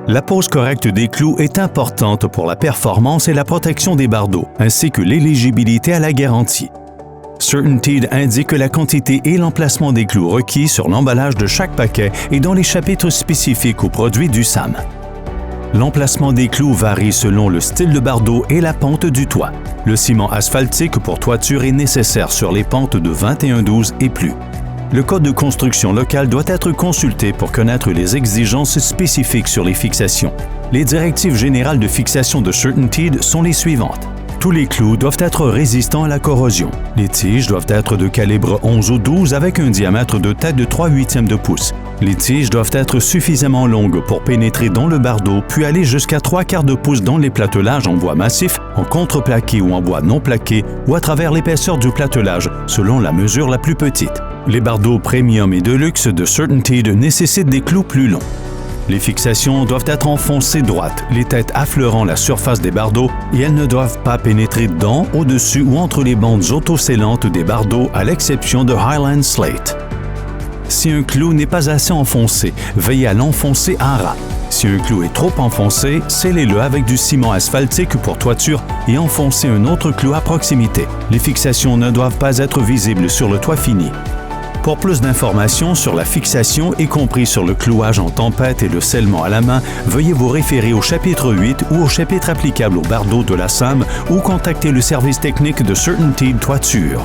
La pose correcte des clous est importante pour la performance et la protection des bardeaux, ainsi que l'éligibilité à la garantie. CertainTeed indique la quantité et l'emplacement des clous requis sur l'emballage de chaque paquet et dans les chapitres spécifiques aux produits du SAM. L'emplacement des clous varie selon le style de bardeau et la pente du toit. Le ciment asphaltique pour toiture est nécessaire sur les pentes de 21-12 et plus. Le code de construction local doit être consulté pour connaître les exigences spécifiques sur les fixations. Les directives générales de fixation de CertainTeed sont les suivantes. Tous les clous doivent être résistants à la corrosion. Les tiges doivent être de calibre 11 ou 12 avec un diamètre de tête de 3/8 de pouce. Les tiges doivent être suffisamment longues pour pénétrer dans le bardeau puis aller jusqu'à 3/4 de pouce dans les platelages en bois massif, en contreplaqué ou en bois non plaqué ou à travers l'épaisseur du platelage selon la mesure la plus petite. Les bardeaux premium et de luxe de CertainTeed nécessitent des clous plus longs. Les fixations doivent être enfoncées droites, les têtes affleurant la surface des bardeaux et elles ne doivent pas pénétrer dans, au-dessus ou entre les bandes autoscellantes des bardeaux à l'exception de Highland Slate. Si un clou n'est pas assez enfoncé, veillez à l'enfoncer à ras. Si un clou est trop enfoncé, scellez-le avec du ciment asphaltique pour toiture et enfoncez un autre clou à proximité. Les fixations ne doivent pas être visibles sur le toit fini. Pour plus d'informations sur la fixation, y compris sur le clouage en tempête et le scellement à la main, veuillez vous référer au chapitre 8 ou au chapitre applicable au bardeau de la SAM ou contacter le service technique de CertainTeed Toiture.